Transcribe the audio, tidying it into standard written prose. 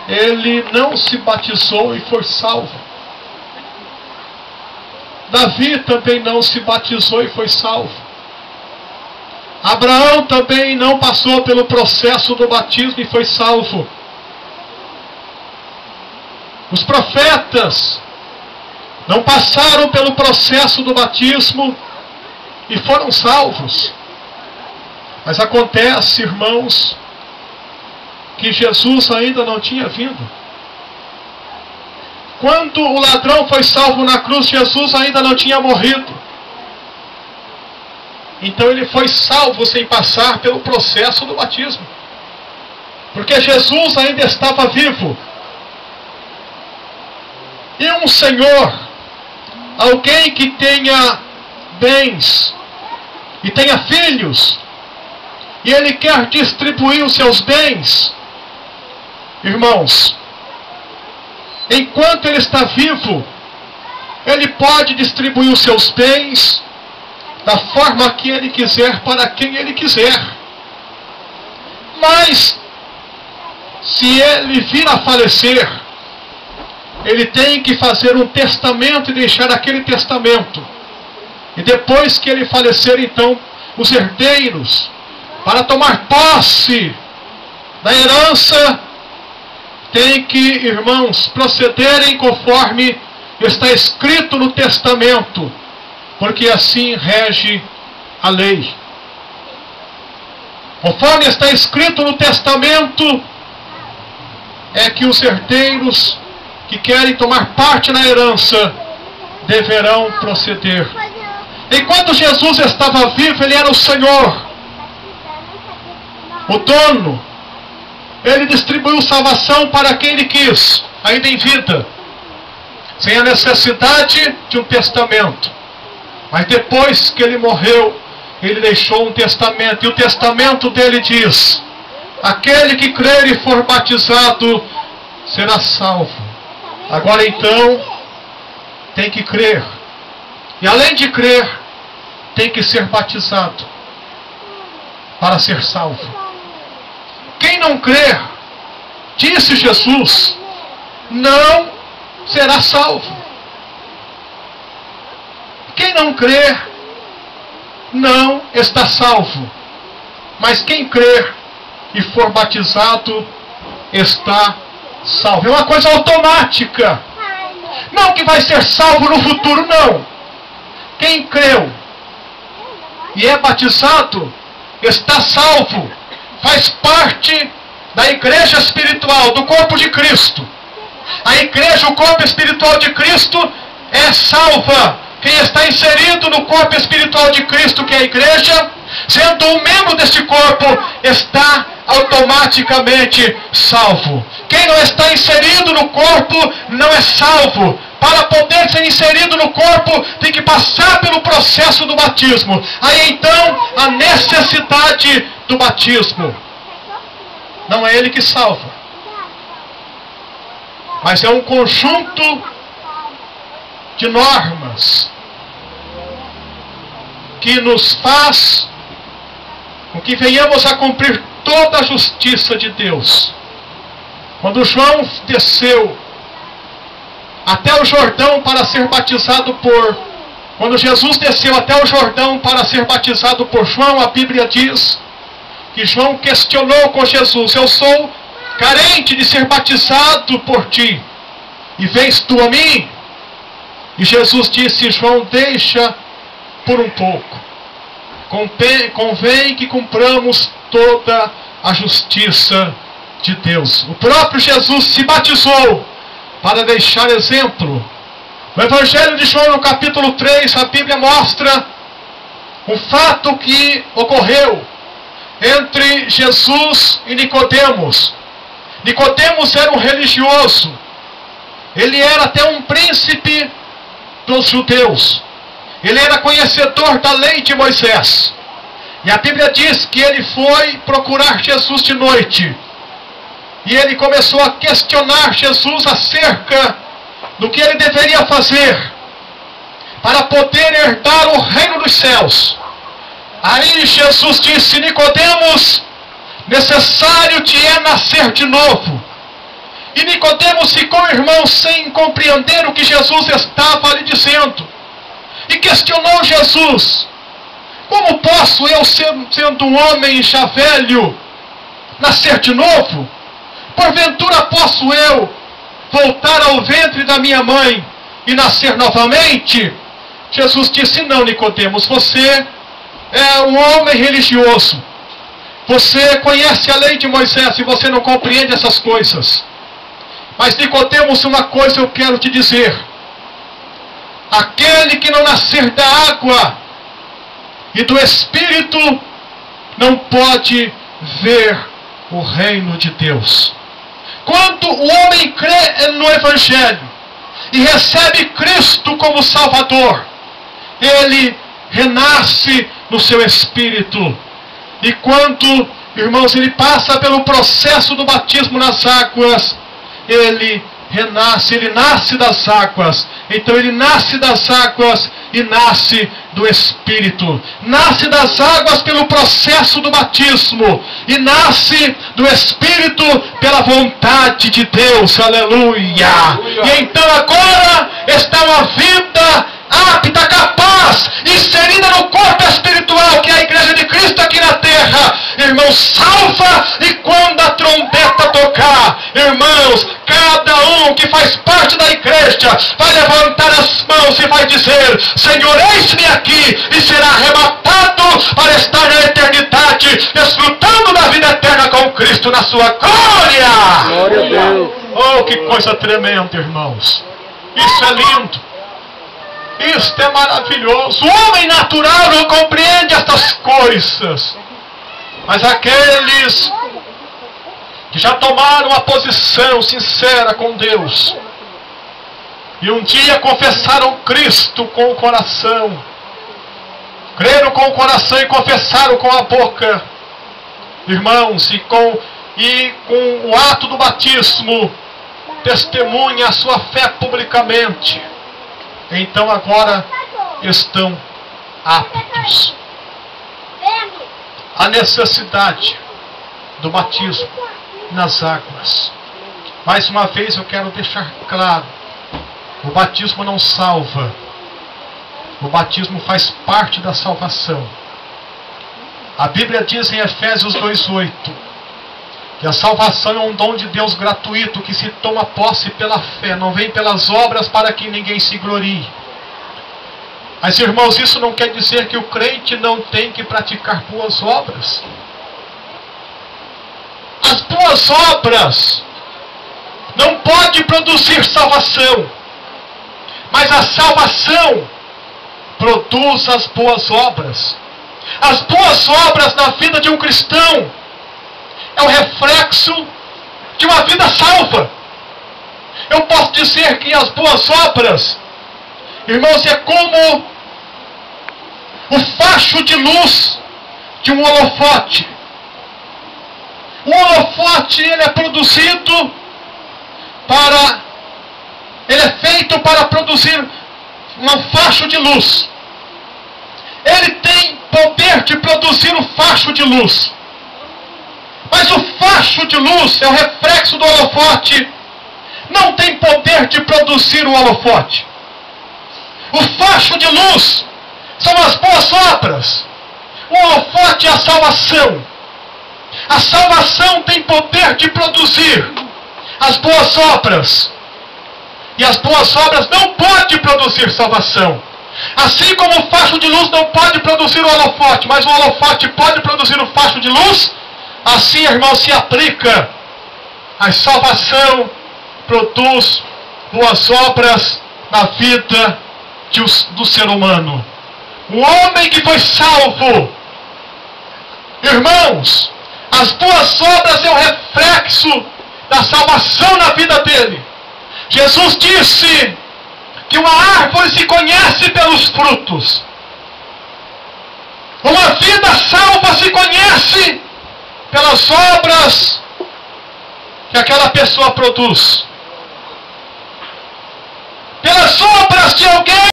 ele não se batizou e foi salvo. Davi também não se batizou e foi salvo. Abraão também não passou pelo processo do batismo e foi salvo. Os profetas não passaram pelo processo do batismo e foram salvos. Mas acontece, irmãos, que Jesus ainda não tinha vindo. Quando o ladrão foi salvo na cruz, Jesus ainda não tinha morrido. Então ele foi salvo sem passar pelo processo do batismo. Porque Jesus ainda estava vivo. E um senhor, alguém que tenha bens e tenha filhos, e ele quer distribuir os seus bens, irmãos, enquanto ele está vivo, ele pode distribuir os seus bens da forma que ele quiser, para quem ele quiser. Mas, se ele vir a falecer, ele tem que fazer um testamento e deixar aquele testamento. E depois que ele falecer, então, os herdeiros, para tomar posse da herança, tem que, irmãos, procederem conforme está escrito no testamento, porque assim rege a lei. Conforme está escrito no testamento, é que os herdeiros que querem tomar parte na herança deverão proceder. Enquanto Jesus estava vivo, ele era o Senhor, o dono. Ele distribuiu salvação para quem ele quis, ainda em vida, sem a necessidade de um testamento. Mas depois que ele morreu, ele deixou um testamento, e o testamento dele diz: aquele que crer e for batizado será salvo. Agora então, tem que crer. E além de crer, tem que ser batizado para ser salvo. Quem não crer, disse Jesus, não será salvo. Quem não crer, não está salvo. Mas quem crer e for batizado, está salvo. É uma coisa automática. Não que vai ser salvo no futuro, não. Quem creu e é batizado, está salvo. Faz parte da igreja espiritual, do corpo de Cristo. A igreja, o corpo espiritual de Cristo, é salva. Quem está inserido no corpo espiritual de Cristo, que é a igreja, sendo um membro deste corpo, está automaticamente salvo. Quem não está inserido no corpo, não é salvo. Para poder ser inserido no corpo, tem que passar pelo processo do batismo. Aí então, a necessidade do batismo. Não é ele que salva, mas é um conjunto de normas que nos faz com que venhamos a cumprir toda a justiça de Deus. Quando João desceu até o Jordão para ser batizado Quando Jesus desceu até o Jordão para ser batizado por João, a Bíblia diz que João questionou com Jesus: eu sou carente de ser batizado por ti, e vens tu a mim? E Jesus disse: João, deixa por um pouco. Convém que cumpramos toda a justiça de Deus. O próprio Jesus se batizou para deixar exemplo. No Evangelho de João, no capítulo 3, a Bíblia mostra um fato que ocorreu entre Jesus e Nicodemos. Nicodemos era um religioso. Ele era até um príncipe dos judeus. Ele era conhecedor da lei de Moisés. E a Bíblia diz que ele foi procurar Jesus de noite. E ele começou a questionar Jesus acerca do que ele deveria fazer para poder herdar o reino dos céus. Aí Jesus disse: Nicodemos, necessário te é nascer de novo. E Nicodemos ficou, irmão, sem compreender o que Jesus estava lhe dizendo. E questionou Jesus: como posso eu, sendo um homem já velho, nascer de novo? Porventura posso eu voltar ao ventre da minha mãe e nascer novamente? Jesus disse: não, Nicodemos, você é um homem religioso. Você conhece a lei de Moisés e você não compreende essas coisas. Mas Nicodemos, uma coisa eu quero te dizer: aquele que não nascer da água e do Espírito não pode ver o reino de Deus. Quando o homem crê no Evangelho e recebe Cristo como Salvador, ele renasce no seu espírito. E quando, irmãos, ele passa pelo processo do batismo nas águas, ele renasce, ele nasce das águas. Então ele nasce das águas e nasce do Espírito. Nasce das águas pelo processo do batismo e nasce do Espírito pela vontade de Deus. Aleluia! E então agora está uma vida apta, capaz, inserida no corpo espiritual que é a igreja de Cristo aqui na terra. Irmãos, salva, e quando a trombeta tocar, irmãos, cada um que faz parte da igreja vai levantar as mãos e vai dizer: Senhor, eis-me aqui, e será arrebatado para estar na eternidade, desfrutando da vida eterna com Cristo na sua glória. Glória a Deus. Oh, que coisa tremenda, irmãos. Isso é lindo. Isto é maravilhoso. O homem natural não compreende estas coisas. Mas aqueles que já tomaram uma posição sincera com Deus e um dia confessaram Cristo com o coração, creram com o coração e confessaram com a boca, irmãos, e com o ato do batismo testemunha a sua fé publicamente, então agora estão aptos. A necessidade do batismo nas águas. Mais uma vez eu quero deixar claro: o batismo não salva. O batismo faz parte da salvação. A Bíblia diz em Efésios 2:8 que a salvação é um dom de Deus gratuito que se toma posse pela fé, não vem pelas obras para que ninguém se glorie. Mas, irmãos, isso não quer dizer que o crente não tem que praticar boas obras. As boas obras não podem produzir salvação, mas a salvação produz as boas obras. As boas obras na vida de um cristão é o reflexo de uma vida salva. Eu posso dizer que as boas obras, irmãos, é como o facho de luz de um holofote. O holofote, ele é produzido ele é feito para produzir um facho de luz. Ele tem poder de produzir um facho de luz. Mas o facho de luz é o reflexo do holofote. Não tem poder de produzir o holofote. O facho de luz são as boas obras. O holofote é a salvação. A salvação tem poder de produzir as boas obras. E as boas obras não podem produzir salvação. Assim como o facho de luz não pode produzir o holofote, mas o holofote pode produzir o facho de luz, assim, irmão, se aplica. A salvação produz boas obras na vida do ser humano. O homem que foi salvo, irmãos, as boas obras é o reflexo da salvação na vida dele. Jesus disse que uma árvore se conhece pelos frutos. Uma vida salva se conhece pelas obras que aquela pessoa produz. Pelas obras de alguém